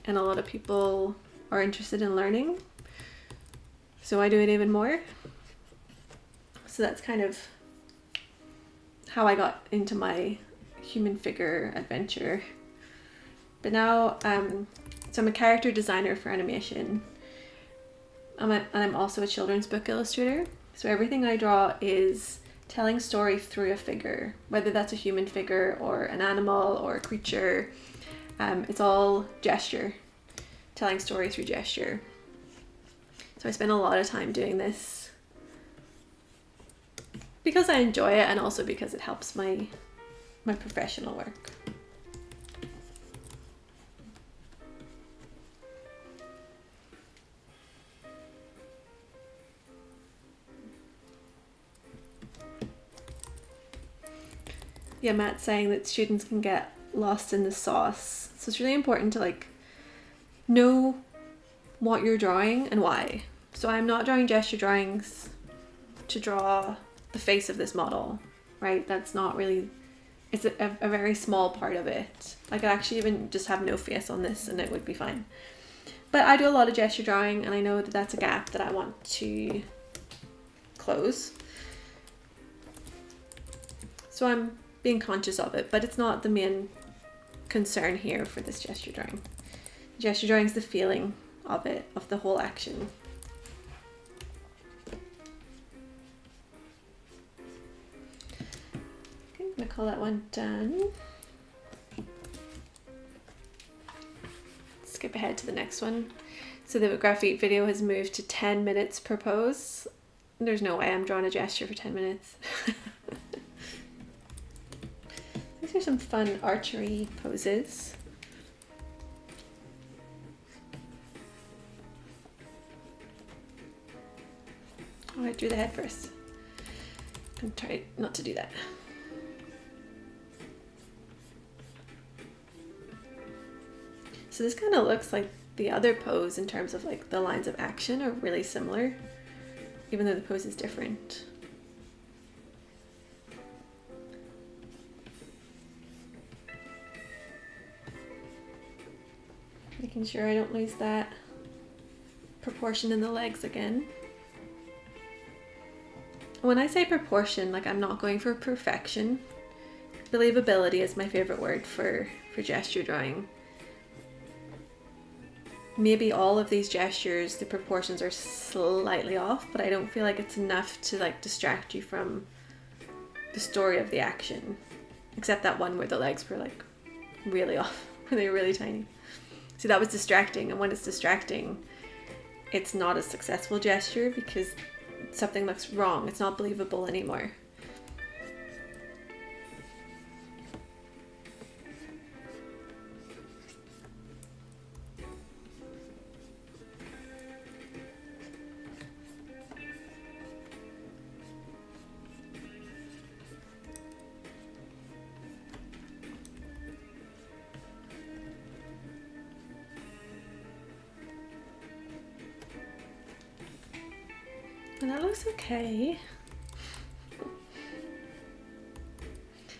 And a lot of people are interested in learning. So I do it even more. So that's kind of how I got into my human figure adventure. But now, so I'm a character designer for animation. I'm also a children's book illustrator. So everything I draw is telling story through a figure, whether that's a human figure or an animal or a creature. It's all gesture, telling story through gesture. So I spend a lot of time doing this because I enjoy it and also because it helps my professional work. yeah, Matt's saying that students can get lost in the sauce. So it's really important to like know what you're drawing and why. So I'm not drawing gesture drawings to draw the face of this model, right? That's not really, it's a very small part of it. I could actually even just have no face on this and it would be fine. But I do a lot of gesture drawing and I know that that's a gap that I want to close. So I'm being conscious of it, but it's not the main concern here for this gesture drawing. Gesture drawing is the feeling of it, of the whole action. Okay, I'm gonna call that one done. Skip ahead to the next one. So the Grafit video has moved to 10 minutes per pose. There's no way I'm drawing a gesture for 10 minutes. These are some fun archery poses. Oh, I drew the head first. I'm gonna try not to do that. So this kind of looks like the other pose in terms of like the lines of action are really similar, even though the pose is different. Making sure I don't lose that proportion in the legs again. When I say proportion, like I'm not going for perfection. Believability is my favorite word for gesture drawing. Maybe all of these gestures, the proportions are slightly off, but I don't feel like it's enough to like distract you from the story of the action. Except that one where the legs were like really off, where they were really tiny. See, that was distracting, and when it's distracting, it's not a successful gesture because something looks wrong. It's not believable anymore. And that looks okay.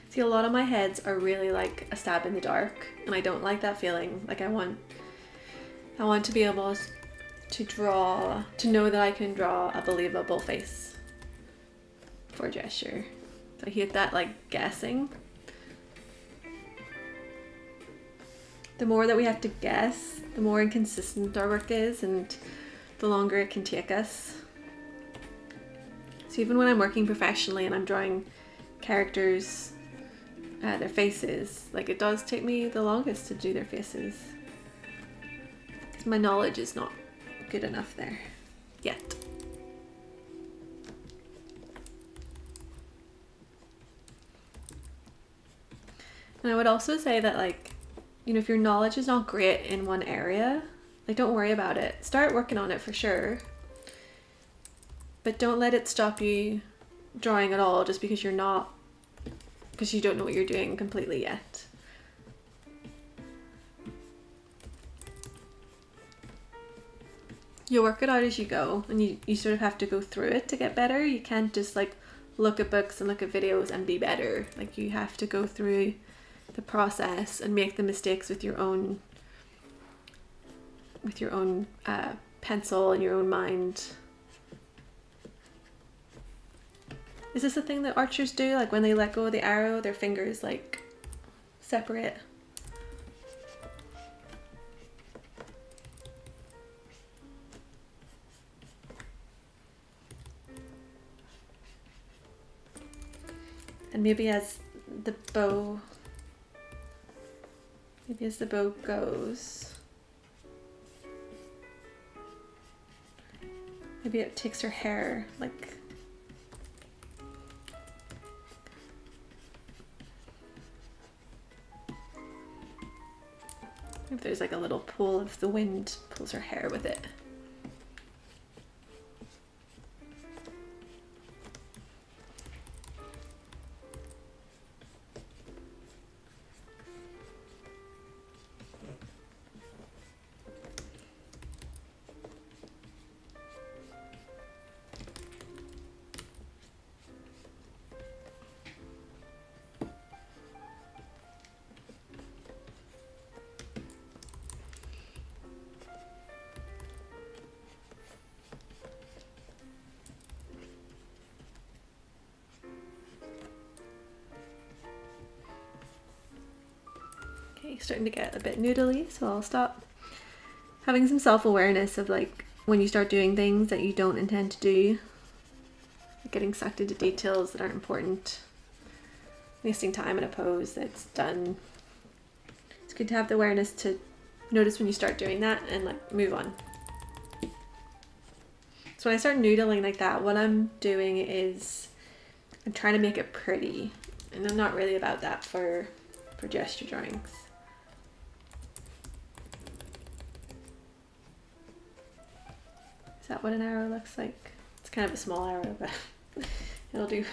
See, a lot of my heads are really like a stab in the dark, and I don't like that feeling. Like I want to be able to draw, to know that I can draw a believable face for a gesture. So I hate that like guessing. The more that we have to guess, the more inconsistent our work is and the longer it can take us. So even when I'm working professionally and I'm drawing characters, their faces, like it does take me the longest to do their faces. Because my knowledge is not good enough there yet. And I would also say that like, you know, if your knowledge is not great in one area, like don't worry about it. Start working on it for sure. But don't let it stop you drawing at all just because you don't know what you're doing completely yet. You work it out as you go, and you sort of have to go through it to get better. You can't just like look at books and look at videos and be better. Like you have to go through the process and make the mistakes with your own pencil and your own mind. Is this a thing that archers do? Like when they let go of the arrow, their fingers like separate? And maybe as the bow goes, maybe it takes her hair like if there's like a little pool of the wind pulls her hair with it. Okay, starting to get a bit noodly, so I'll stop. Having some self-awareness of like when you start doing things that you don't intend to do, getting sucked into details that aren't important, wasting time in a pose that's done. It's good to have the awareness to notice when you start doing that and like move on. So when I start noodling like that, what I'm doing is I'm trying to make it pretty, and I'm not really about that for gesture drawings. Is that what an arrow looks like? It's kind of a small arrow, but it'll do.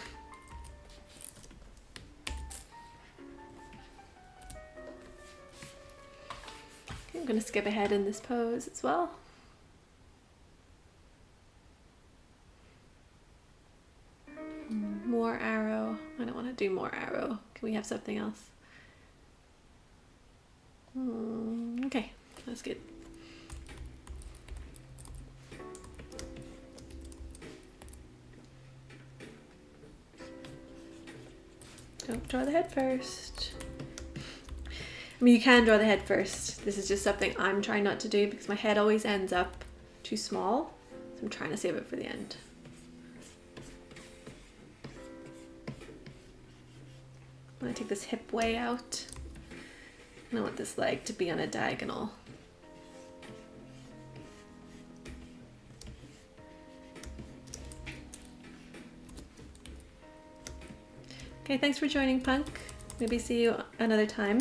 Okay, I'm going to skip ahead in this pose as well. More arrow. I don't want to do more arrow. Can we have something else? Okay, that's good. Don't draw the head first. I mean, you can draw the head first. This is just something I'm trying not to do because my head always ends up too small. So I'm trying to save it for the end. I'm going to take this hip way out. And I want this leg to be on a diagonal. Okay, thanks for joining, Punk. Maybe see you another time.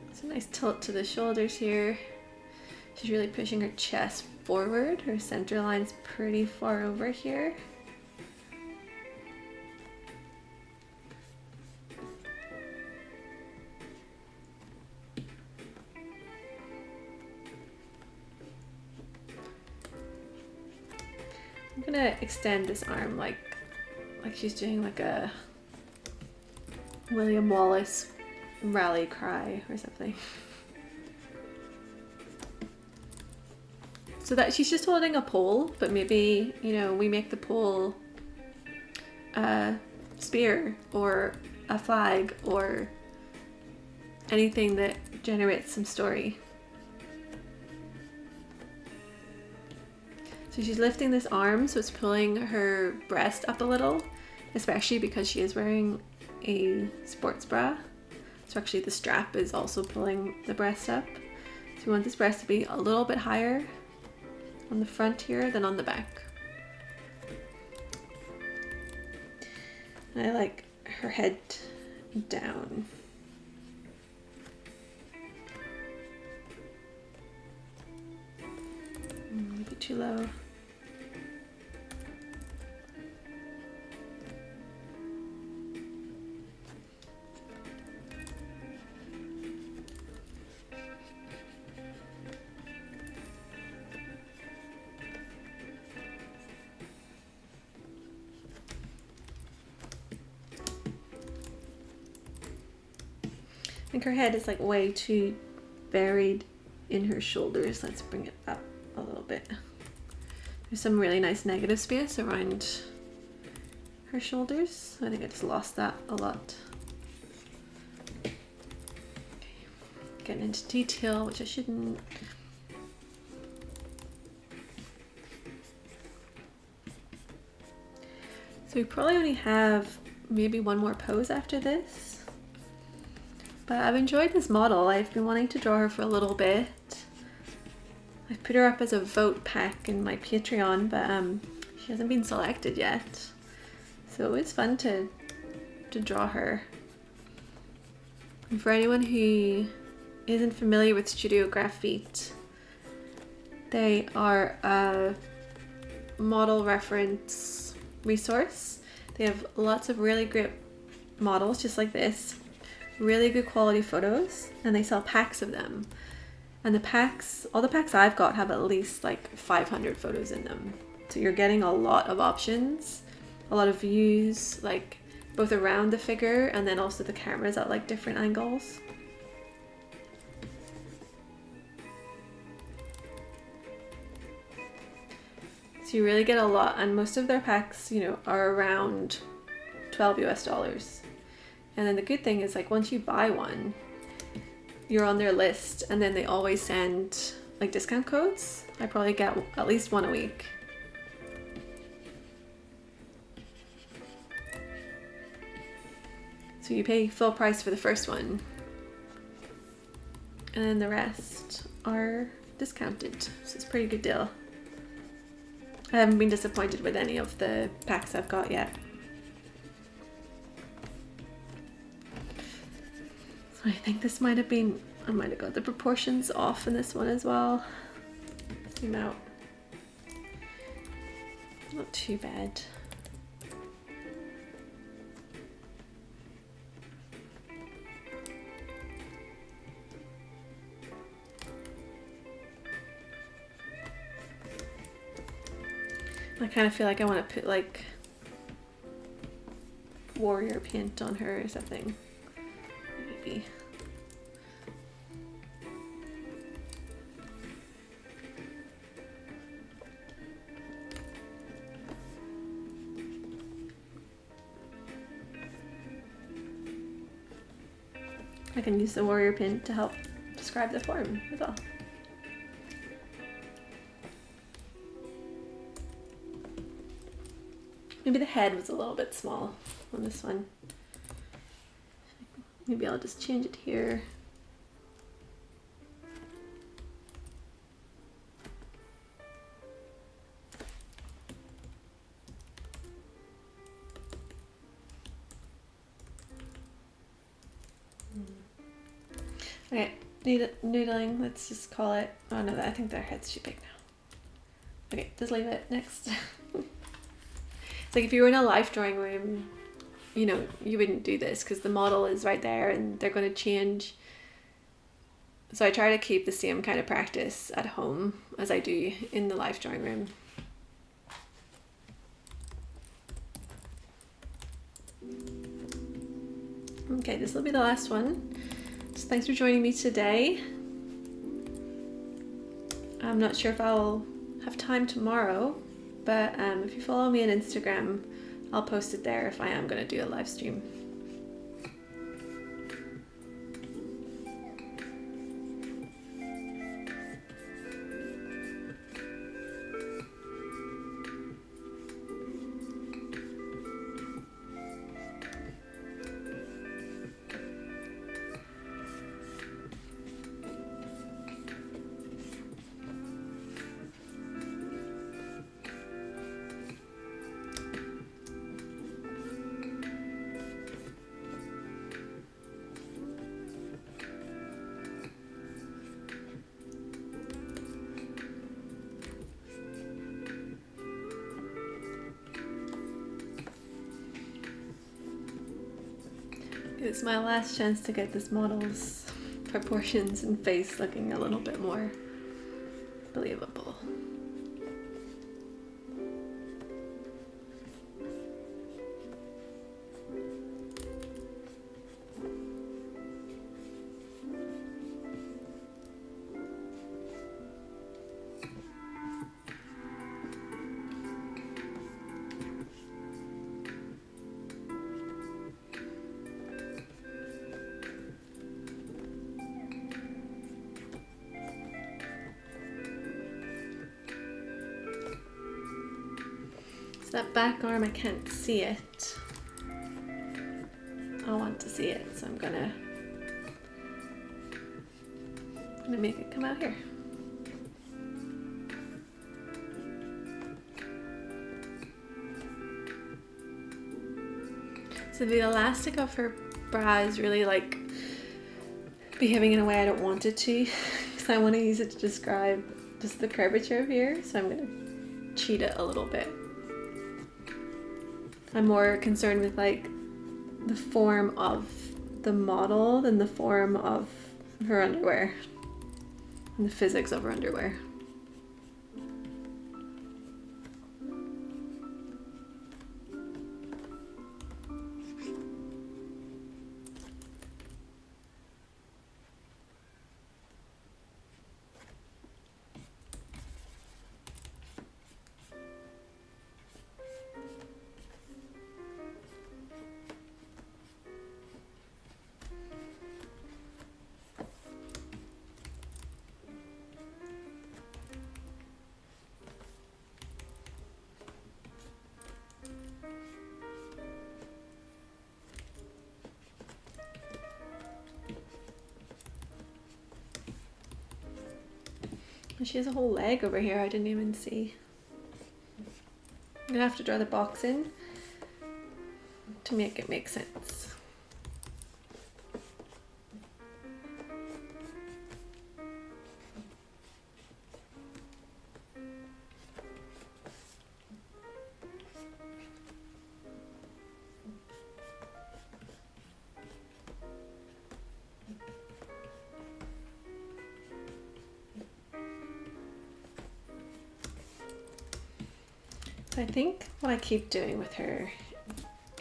It's a nice tilt to the shoulders here. She's really pushing her chest forward. Her center line is pretty far over here. I'm gonna extend this arm like she's doing like a William Wallace rally cry or something. So that she's just holding a pole, but maybe, you know, we make the pole a spear or a flag or anything that generates some story. So she's lifting this arm, so it's pulling her breast up a little, especially because she is wearing a sports bra. So actually the strap is also pulling the breast up. So we want this breast to be a little bit higher on the front here than on the back. And I like her head down. Maybe too low. I think her head is like way too buried in her shoulders. Let's bring it up a little bit. There's some really nice negative space around her shoulders. I think I just lost that a lot. Okay. Getting into detail, which I shouldn't. So we probably only have maybe one more pose after this. But I've enjoyed this model. I've been wanting to draw her for a little bit. I've put her up as a vote pack in my Patreon, but she hasn't been selected yet. So it's fun to draw her. And for anyone who isn't familiar with Studio Grafit, they are a model reference resource. They have lots of really great models just like this, really good quality photos, and they sell packs of them. And the packs, all the packs I've got have at least like 500 photos in them. So you're getting a lot of options, a lot of views, like both around the figure and then also the cameras at like different angles. So you really get a lot, and most of their packs, you know, are around $12 US. And then the good thing is, like, once you buy one, you're on their list, and then they always send like discount codes. I probably get at least one a week. So you pay full price for the first one, and then the rest are discounted. So it's a pretty good deal. I haven't been disappointed with any of the packs I've got yet. So I think this might have been, I might have got the proportions off in this one as well. Zoom out. Not too bad. I kind of feel like I want to put like warrior paint on her or something. Maybe. I can use the warrior paint to help describe the form as well. Maybe the head was a little bit small on this one. Maybe I'll just change it here. Okay, noodling, let's just call it. Oh no, I think their head's too big now. Okay, just leave it. Next. It's like if you were in a life drawing room, you know, you wouldn't do this because the model is right there and they're going to change. So I try to keep the same kind of practice at home as I do in the life drawing room. Okay, this will be the last one. So thanks for joining me today. I'm not sure if I'll have time tomorrow, but if you follow me on Instagram, I'll post it there if I am going to do a live stream. It's my last chance to get this model's proportions and face looking a little bit more believable. That back arm, I can't see it. I want to see it, so I'm gonna make it come out here. So the elastic of her bra is really like behaving in a way I don't want it to, because I want to use it to describe just the curvature of here, so I'm gonna cheat it a little bit. I'm more concerned with like the form of the model than the form of her underwear and the physics of her underwear. She has a whole leg over here I didn't even see. I'm gonna have to draw the box in to make it make sense. I think what I keep doing with her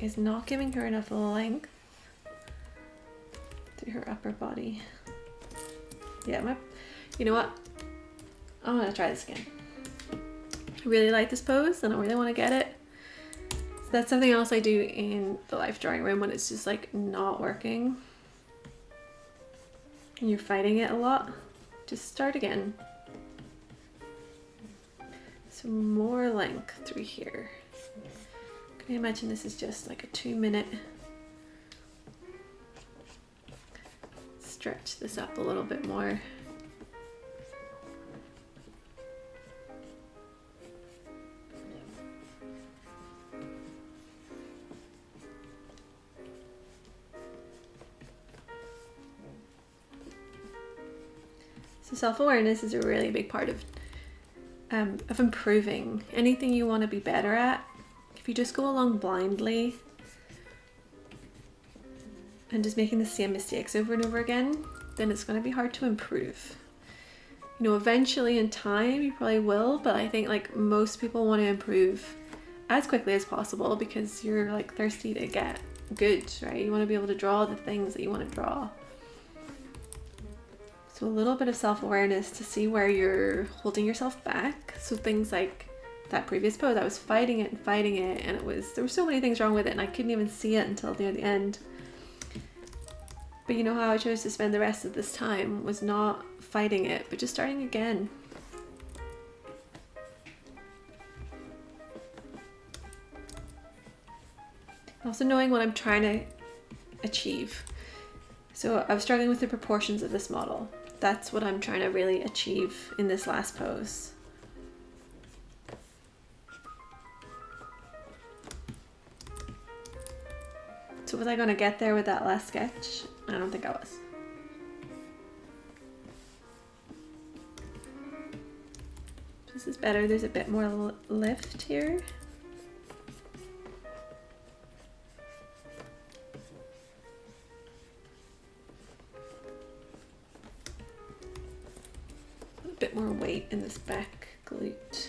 is not giving her enough length through her upper body. Yeah, you know what? I'm gonna try this again. I really like this pose and I really want to get it. So that's something else I do in the life drawing room when it's just like not working and you're fighting it a lot. Just start again. Some more length through here. Can you imagine this is just like a 2-minute. Stretch this up a little bit more. So self-awareness is a really big part of improving. Anything you want to be better at, if you just go along blindly and just making the same mistakes over and over again, then it's going to be hard to improve. You know, eventually in time you probably will, but I think like most people want to improve as quickly as possible because you're like thirsty to get good, right? You want to be able to draw the things that you want to draw. So a little bit of self-awareness to see where you're holding yourself back. So things like that previous pose, I was fighting it and there were so many things wrong with it and I couldn't even see it until near the end. But you know how I chose to spend the rest of this time was not fighting it, but just starting again. Also knowing what I'm trying to achieve. So I was struggling with the proportions of this model. That's what I'm trying to really achieve in this last pose. So was I going to get there with that last sketch? I don't think I was. This is better. There's a bit more lift here. A bit more weight in this back glute.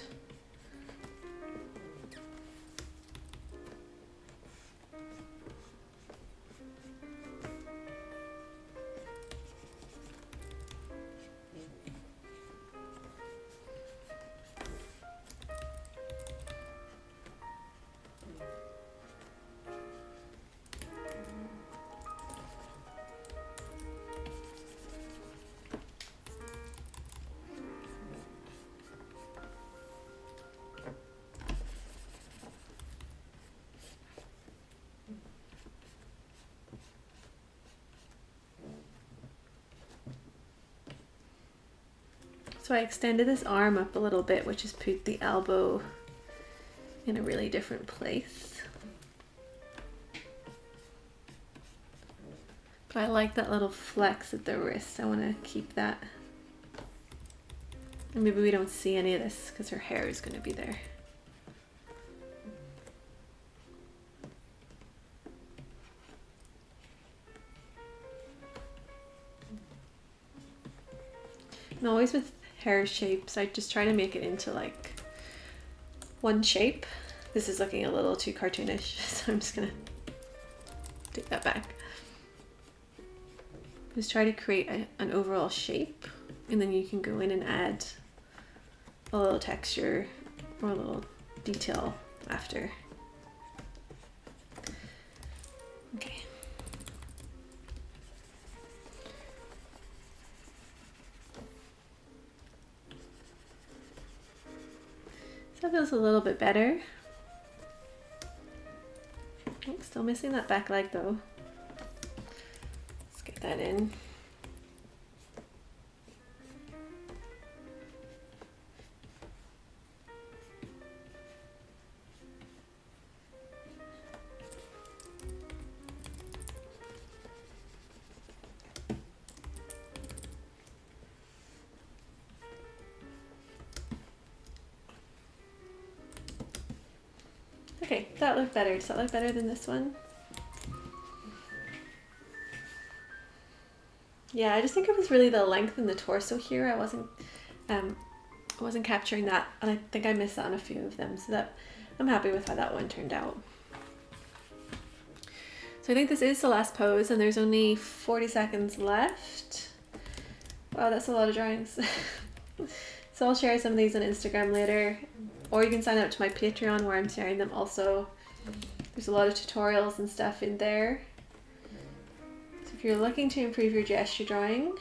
So I extended this arm up a little bit, which has put the elbow in a really different place. But I like that little flex at the wrist. I want to keep that. And maybe we don't see any of this because her hair is going to be there. And always with hair shapes, I just try to make it into like one shape. This is looking a little too cartoonish, so I'm just gonna take that back. Just try to create an overall shape, and then you can go in and add a little texture or a little detail after. Okay. So that feels a little bit better. Oh, still missing that back leg though. Let's get that in. Okay, that looked better. Does that look better than this one? Yeah, I just think it was really the length in the torso here. I wasn't capturing that, and I think I missed out on a few of them, so that I'm happy with how that one turned out. So I think this is the last pose, and there's only 40 seconds left. Wow, that's a lot of drawings. So I'll share some of these on Instagram later, or you can sign up to my Patreon where I'm sharing them also. There's a lot of tutorials and stuff in there. So if you're looking to improve your gesture drawing,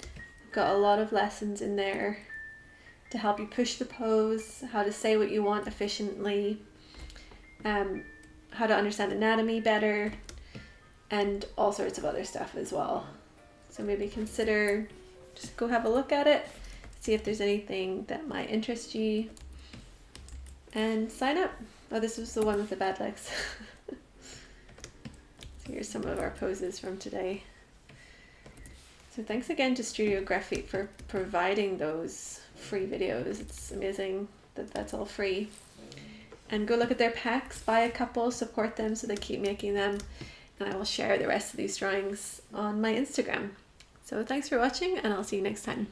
I've got a lot of lessons in there to help you push the pose, how to say what you want efficiently, how to understand anatomy better, and all sorts of other stuff as well. So maybe consider, just go have a look at it, see if there's anything that might interest you, and sign up. Oh, this was the one with the bad legs. So here's some of our poses from today. So thanks again to Studio Grafit for providing those free videos. It's amazing that that's all free. And go look at their packs, buy a couple, support them so they keep making them. And I will share the rest of these drawings on my Instagram. So thanks for watching, and I'll see you next time.